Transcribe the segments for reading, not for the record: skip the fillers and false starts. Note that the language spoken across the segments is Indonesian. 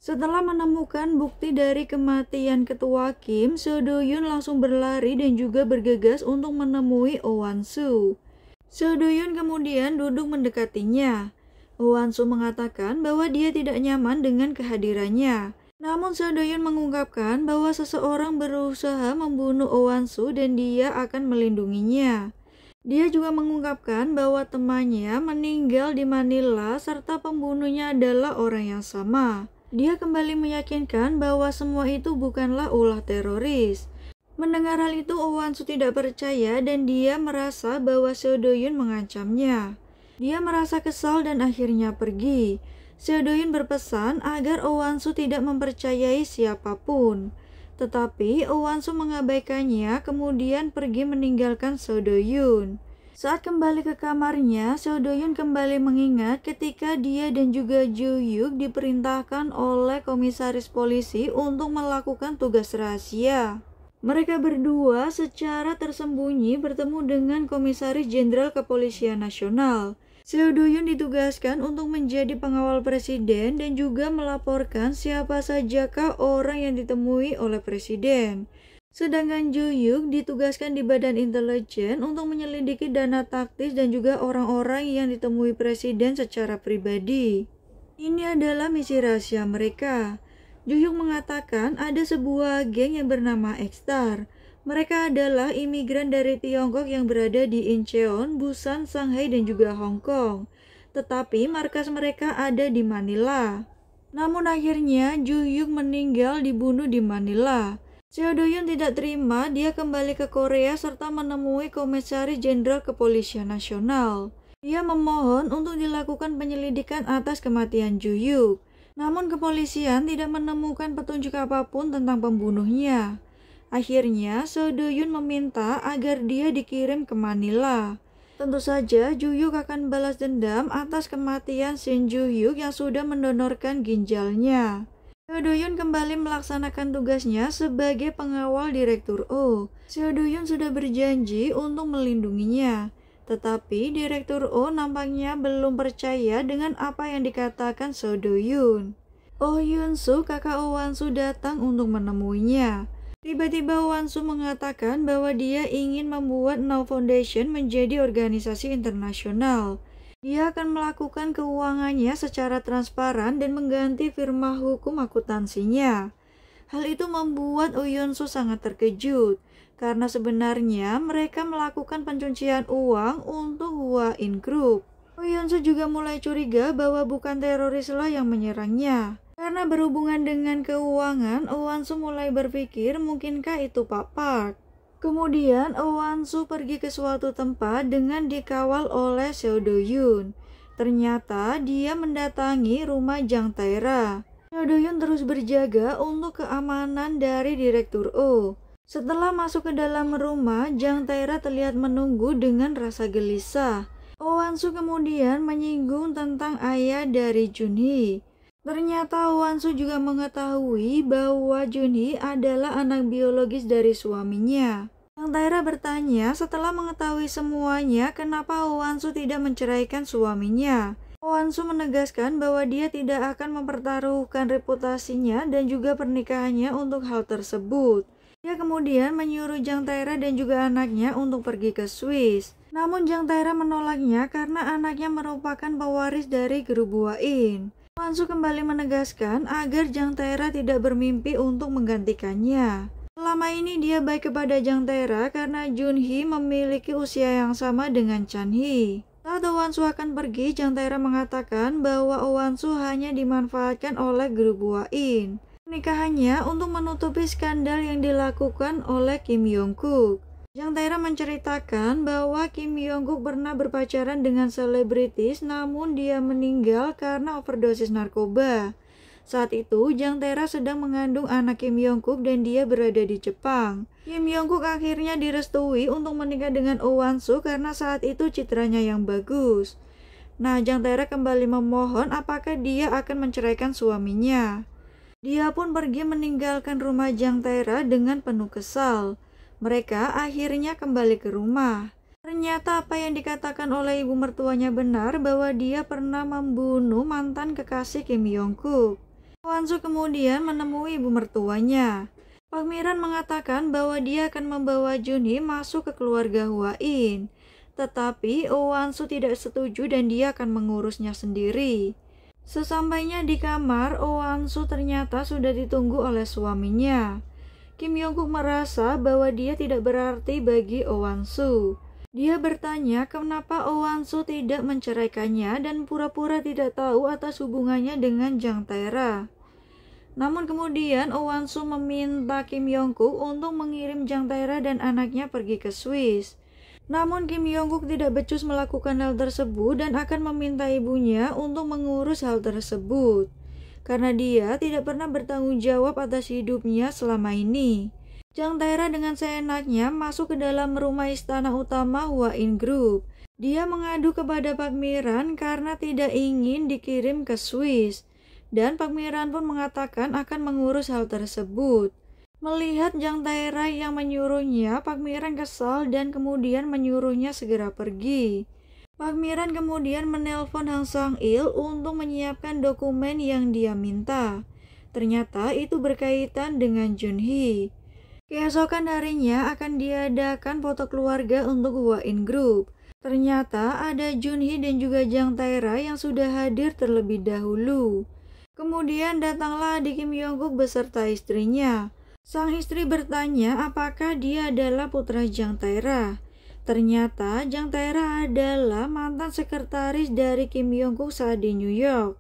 Setelah menemukan bukti dari kematian ketua Kim, Seo Do-yoon langsung berlari dan juga bergegas untuk menemui Oh Wan-soo. Seo Do-yoon kemudian duduk mendekatinya. Oh Wan-soo mengatakan bahwa dia tidak nyaman dengan kehadirannya. Namun Seo Do-yoon mengungkapkan bahwa seseorang berusaha membunuh Oh Wan-soo dan dia akan melindunginya. Dia juga mengungkapkan bahwa temannya meninggal di Manila serta pembunuhnya adalah orang yang sama. Dia kembali meyakinkan bahwa semua itu bukanlah ulah teroris. Mendengar hal itu, Oh Wan-soo tidak percaya dan dia merasa bahwa Seo Do-yoon mengancamnya. Dia merasa kesal dan akhirnya pergi. Seo Do-yoon berpesan agar Oh Wan-soo tidak mempercayai siapapun. Tetapi Oh Wan-soo mengabaikannya kemudian pergi meninggalkan Seo Do-yoon. Saat kembali ke kamarnya, Seo Do-yoon kembali mengingat ketika dia dan juga Ju-hyuk diperintahkan oleh komisaris polisi untuk melakukan tugas rahasia. Mereka berdua secara tersembunyi bertemu dengan Komisaris Jenderal Kepolisian Nasional. Seo Do-yoon ditugaskan untuk menjadi pengawal presiden dan juga melaporkan siapa sajakah orang yang ditemui oleh presiden. Sedangkan Ju-hyuk ditugaskan di Badan Intelijen untuk menyelidiki dana taktis dan juga orang-orang yang ditemui presiden secara pribadi. Ini adalah misi rahasia mereka. Ju-hyuk mengatakan ada sebuah geng yang bernama X-Star. Mereka adalah imigran dari Tiongkok yang berada di Incheon, Busan, Shanghai, dan juga Hong Kong. Tetapi markas mereka ada di Manila. Namun akhirnya Ju-hyuk meninggal dibunuh di Manila. Seo Do-yoon tidak terima, dia kembali ke Korea serta menemui Komisaris Jenderal Kepolisian Nasional. Dia memohon untuk dilakukan penyelidikan atas kematian Ju-hyuk. Namun kepolisian tidak menemukan petunjuk apapun tentang pembunuhnya. Akhirnya Seo Do-yoon meminta agar dia dikirim ke Manila. Tentu saja Ju-hyuk akan balas dendam atas kematian Shin Ju-hyuk yang sudah mendonorkan ginjalnya. Seo Do-yoon kembali melaksanakan tugasnya sebagai pengawal Direktur O. Seo Do-yoon sudah berjanji untuk melindunginya. Tetapi Direktur O nampaknya belum percaya dengan apa yang dikatakan Seo Do-yoon. Oh Hyun-soo, kakak Oh Wan-soo datang untuk menemuinya. Tiba-tiba Oh Wan-soo mengatakan bahwa dia ingin membuat Now Foundation menjadi organisasi internasional. Dia akan melakukan keuangannya secara transparan dan mengganti firma hukum akuntansinya. Hal itu membuat Oh Hyun-soo sangat terkejut, karena sebenarnya mereka melakukan pencucian uang untuk Hua In Group. Oh Hyun-soo juga mulai curiga bahwa bukan terorislah yang menyerangnya. Karena berhubungan dengan keuangan, Oh Wan-soo mulai berpikir mungkinkah itu Pak Park. Kemudian Oh Wan-soo pergi ke suatu tempat dengan dikawal oleh Seo Do-yoon. Ternyata dia mendatangi rumah Jang Tae-ra. Seo Do-yoon terus berjaga untuk keamanan dari Direktur O. Setelah masuk ke dalam rumah, Jang Tae-ra terlihat menunggu dengan rasa gelisah. Oh Wan-soo kemudian menyinggung tentang ayah dari Junhee. Ternyata Oh Wan-soo juga mengetahui bahwa Junhee adalah anak biologis dari suaminya. Jang Tae-ra bertanya setelah mengetahui semuanya kenapa Oh Wan-soo tidak menceraikan suaminya. Oh Wan-soo menegaskan bahwa dia tidak akan mempertaruhkan reputasinya dan juga pernikahannya untuk hal tersebut. Dia kemudian menyuruh Jang Tae-ra dan juga anaknya untuk pergi ke Swiss. Namun Jang Tae-ra menolaknya karena anaknya merupakan pewaris dari grup Hua In. Oh Wan-soo kembali menegaskan agar Jang Tae-ra tidak bermimpi untuk menggantikannya. Selama ini dia baik kepada Jang Tae-ra karena Junhee memiliki usia yang sama dengan Chan-hee. Saat Oh Wan-soo akan pergi, Jang Tae-ra mengatakan bahwa Oh Wan-soo hanya dimanfaatkan oleh grup Hua In. Pernikahannya untuk menutupi skandal yang dilakukan oleh Kim Yong-kook. Jang Tae-ra menceritakan bahwa Kim Yong-kook pernah berpacaran dengan selebritis namun dia meninggal karena overdosis narkoba. Saat itu Jang Tae-ra sedang mengandung anak Kim Yong-kook dan dia berada di Jepang. Kim Yong-kook akhirnya direstui untuk menikah dengan Oh Wan-soo karena saat itu citranya yang bagus. Nah, Jang Tae-ra kembali memohon apakah dia akan menceraikan suaminya. Dia pun pergi meninggalkan rumah Jang Tae-ra dengan penuh kesal. Mereka akhirnya kembali ke rumah. Ternyata apa yang dikatakan oleh ibu mertuanya benar bahwa dia pernah membunuh mantan kekasih Kim Yong-kook. Oh Wan-soo kemudian menemui ibu mertuanya. Pak Miran mengatakan bahwa dia akan membawa Junhee masuk ke keluarga Hwa In. Tetapi Oh Wan-soo tidak setuju dan dia akan mengurusnya sendiri. Sesampainya di kamar, Oh Wan-soo ternyata sudah ditunggu oleh suaminya. Kim Yong-kook merasa bahwa dia tidak berarti bagi Oh Wan-soo. Dia bertanya kenapa Oh Wan-soo tidak menceraikannya dan pura-pura tidak tahu atas hubungannya dengan Jang Tae-ra. Namun kemudian Oh Wan-soo meminta Kim Yong-kook untuk mengirim Jang Tae-ra dan anaknya pergi ke Swiss. Namun Kim Yong-kook tidak becus melakukan hal tersebut dan akan meminta ibunya untuk mengurus hal tersebut. Karena dia tidak pernah bertanggung jawab atas hidupnya selama ini. Jang Tae-ra dengan seenaknya masuk ke dalam rumah istana utama Hwa In Group. Dia mengadu kepada Pak Miran karena tidak ingin dikirim ke Swiss. Dan Pak Miran pun mengatakan akan mengurus hal tersebut. Melihat Jang Tae-ra yang menyuruhnya, Pak Miran kesal dan kemudian menyuruhnya segera pergi. Pak Miran kemudian menelpon Hang Sang-il untuk menyiapkan dokumen yang dia minta. Ternyata itu berkaitan dengan Junhee. Keesokan harinya akan diadakan foto keluarga untuk Hwa In Group. Ternyata ada Junhee dan juga Jang Tae-ra yang sudah hadir terlebih dahulu. Kemudian datanglah adik Kim Yong-kook beserta istrinya. Sang istri bertanya apakah dia adalah putra Jang Tae-ra. Ternyata Jang Tae-ra adalah mantan sekretaris dari Kim Yong-kook saat di New York.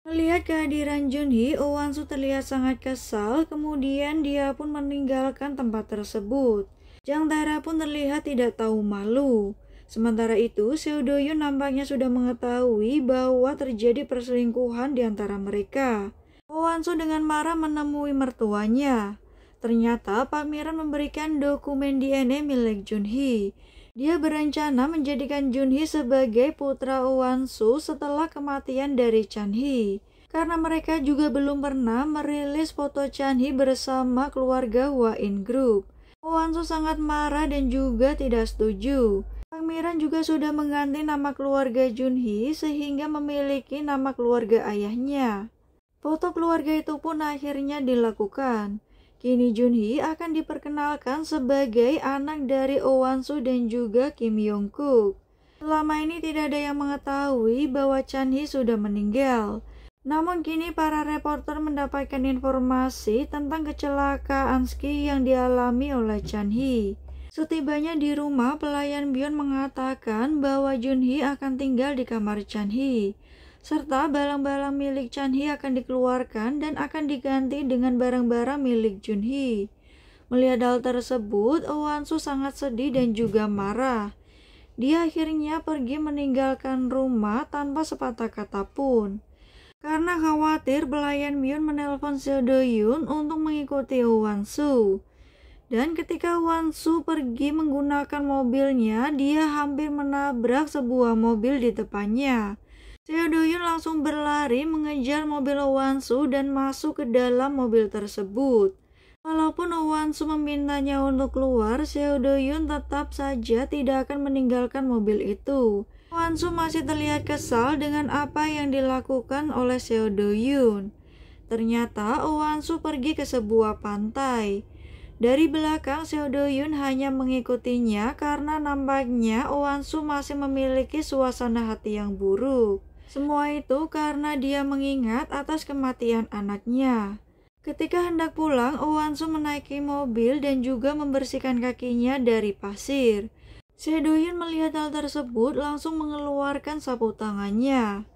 Melihat kehadiran Junhee, Oh Wan-soo terlihat sangat kesal, kemudian dia pun meninggalkan tempat tersebut. Jang Tae-ra pun terlihat tidak tahu malu. Sementara itu, Seo Do-yoon nampaknya sudah mengetahui bahwa terjadi perselingkuhan di antara mereka. Oh Wan-soo dengan marah menemui mertuanya. Ternyata Pak Miran memberikan dokumen DNA milik Junhee. Dia berencana menjadikan Junhee sebagai putra Oh Wan-soo setelah kematian dari Chan-hee. Karena mereka juga belum pernah merilis foto Chan-hee bersama keluarga Hwa In Group. Oh Wan-soo sangat marah dan juga tidak setuju. Pak Miran juga sudah mengganti nama keluarga Junhee sehingga memiliki nama keluarga ayahnya. Foto keluarga itu pun akhirnya dilakukan. Kini Junhee akan diperkenalkan sebagai anak dari Oh Wan-soo dan juga Kim Yong-kook. Selama ini tidak ada yang mengetahui bahwa Chan-hee sudah meninggal. Namun kini para reporter mendapatkan informasi tentang kecelakaan ski yang dialami oleh Chan-hee. Setibanya di rumah, pelayan Byeon mengatakan bahwa Junhee akan tinggal di kamar Chan-hee, serta barang-barang milik Chan-hee akan dikeluarkan dan akan diganti dengan barang-barang milik Junhee. Melihat hal tersebut, Oh Wan-soo sangat sedih dan juga marah. Dia akhirnya pergi meninggalkan rumah tanpa sepatah kata pun. Karena khawatir, pelayan Byeon menelpon Seo Do-yoon untuk mengikuti Oh Wan-soo. Dan ketika Wan-soo pergi menggunakan mobilnya, dia hampir menabrak sebuah mobil di depannya. Seo Do-yoon langsung berlari mengejar mobil Wan-soo dan masuk ke dalam mobil tersebut. Walaupun Wan-soo memintanya untuk keluar, Seo Do-yoon tetap saja tidak akan meninggalkan mobil itu. Wan-soo masih terlihat kesal dengan apa yang dilakukan oleh Seo Do-yoon. Ternyata Wan-soo pergi ke sebuah pantai. Dari belakang, Seo Do-yoon hanya mengikutinya karena nampaknya Wan-soo masih memiliki suasana hati yang buruk. Semua itu karena dia mengingat atas kematian anaknya. Ketika hendak pulang, Wan-soo menaiki mobil dan juga membersihkan kakinya dari pasir. Seo Do-yoon melihat hal tersebut langsung mengeluarkan sapu tangannya.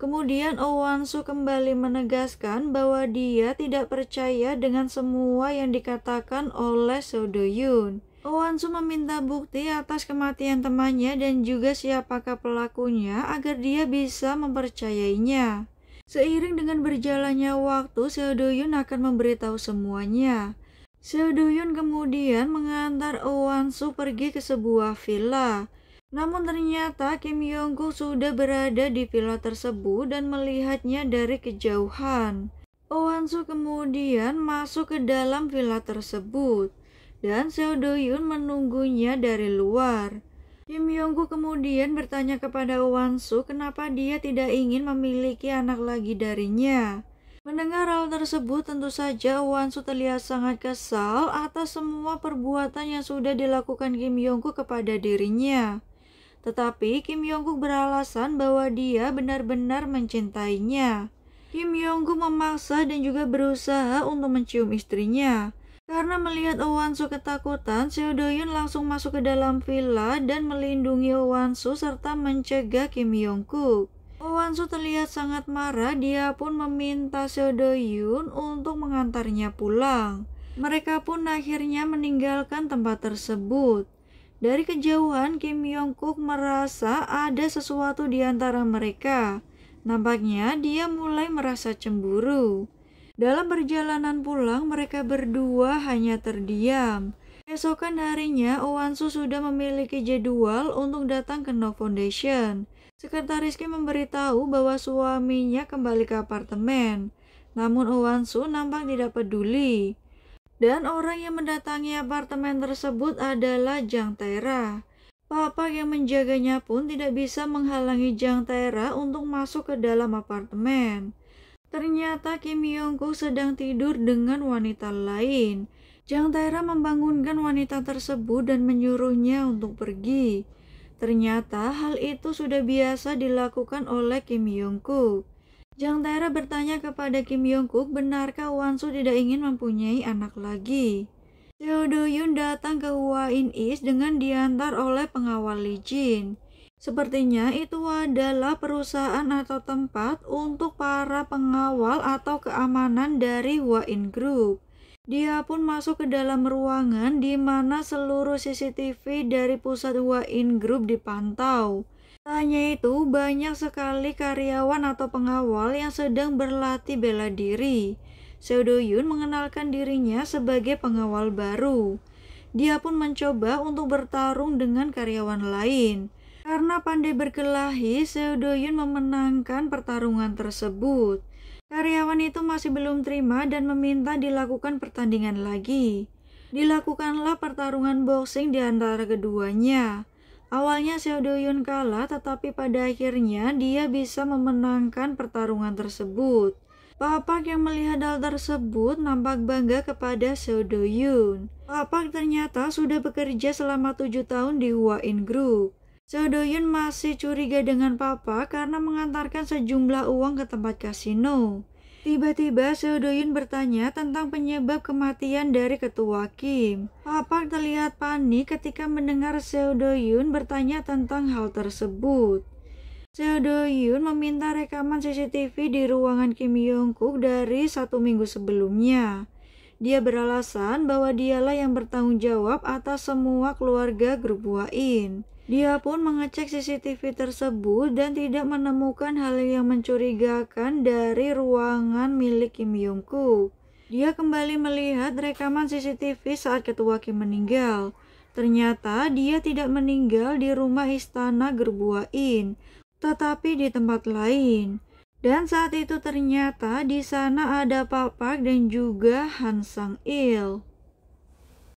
Kemudian Wan-soo kembali menegaskan bahwa dia tidak percaya dengan semua yang dikatakan oleh Seo Do-yoon. Wan-soo meminta bukti atas kematian temannya dan juga siapakah pelakunya agar dia bisa mempercayainya. Seiring dengan berjalannya waktu, Seo Do-yoon akan memberitahu semuanya. Seo Do-yoon kemudian mengantar Wan-soo pergi ke sebuah villa. Namun ternyata Kim Yong-kook sudah berada di villa tersebut dan melihatnya dari kejauhan. Wan-soo kemudian masuk ke dalam villa tersebut dan Seo Do-yoon menunggunya dari luar. Kim Yong-kook kemudian bertanya kepada Wan-soo kenapa dia tidak ingin memiliki anak lagi darinya. Mendengar hal tersebut, tentu saja Won-soo terlihat sangat kesal atas semua perbuatan yang sudah dilakukan Kim Yong-kook kepada dirinya. Tetapi Kim Yong-kook beralasan bahwa dia benar-benar mencintainya. Kim Yong-kook memaksa dan juga berusaha untuk mencium istrinya. Karena melihat Oh Won-soo ketakutan, Seo Do-yoon langsung masuk ke dalam villa dan melindungi Oh Won-soo serta mencegah Kim Yong-kook. Oh Won-soo terlihat sangat marah, dia pun meminta Seo Do-yoon untuk mengantarnya pulang. Mereka pun akhirnya meninggalkan tempat tersebut. Dari kejauhan, Kim Yong-kook merasa ada sesuatu di antara mereka. Nampaknya dia mulai merasa cemburu. Dalam perjalanan pulang, mereka berdua hanya terdiam. Esokan harinya, Oh Won-soo sudah memiliki jadwal untuk datang ke No Foundation. Sekretaris Kim memberitahu bahwa suaminya kembali ke apartemen. Namun Oh Won-soo nampak tidak peduli. Dan orang yang mendatangi apartemen tersebut adalah Jang Tae-ra. Papa yang menjaganya pun tidak bisa menghalangi Jang Tae-ra untuk masuk ke dalam apartemen. Ternyata Kim Yong-kook sedang tidur dengan wanita lain. Jang Tae-ra membangunkan wanita tersebut dan menyuruhnya untuk pergi. Ternyata hal itu sudah biasa dilakukan oleh Kim Yong-kook. Jang Tae-ra bertanya kepada Kim Yong-kook, benarkah Won-soo tidak ingin mempunyai anak lagi? Seo Do-yoon datang ke Hua In East dengan diantar oleh pengawal Lee Jin. Sepertinya itu adalah perusahaan atau tempat untuk para pengawal atau keamanan dari Hua In Group. Dia pun masuk ke dalam ruangan di mana seluruh CCTV dari pusat Hua In Group dipantau. Tak hanya itu, banyak sekali karyawan atau pengawal yang sedang berlatih bela diri. Seo Do-yoon mengenalkan dirinya sebagai pengawal baru. Dia pun mencoba untuk bertarung dengan karyawan lain. Karena pandai berkelahi, Seo Do-yoon memenangkan pertarungan tersebut. Karyawan itu masih belum terima dan meminta dilakukan pertandingan lagi. Dilakukanlah pertarungan boxing di antara keduanya. Awalnya Seo Do-yoon kalah, tetapi pada akhirnya dia bisa memenangkan pertarungan tersebut. Papak yang melihat hal tersebut nampak bangga kepada Seo Do-yoon. Papak ternyata sudah bekerja selama 7 tahun di Hua In Group. Seo Do-yoon masih curiga dengan Papa karena mengantarkan sejumlah uang ke tempat kasino. Tiba-tiba Seo Do-yoon bertanya tentang penyebab kematian dari ketua Kim. Papa terlihat panik ketika mendengar Seo Do-yoon bertanya tentang hal tersebut. Seo Do-yoon meminta rekaman CCTV di ruangan Kim Yong-kook dari 1 minggu sebelumnya. Dia beralasan bahwa dialah yang bertanggung jawab atas semua keluarga grup Hua In. Dia pun mengecek CCTV tersebut dan tidak menemukan hal yang mencurigakan dari ruangan milik Kim Yong-kook. Dia kembali melihat rekaman CCTV saat ketua Kim meninggal. Ternyata dia tidak meninggal di rumah istana grup Hua In, tetapi di tempat lain. Dan saat itu ternyata di sana ada Pak Park dan juga Han Sang-il.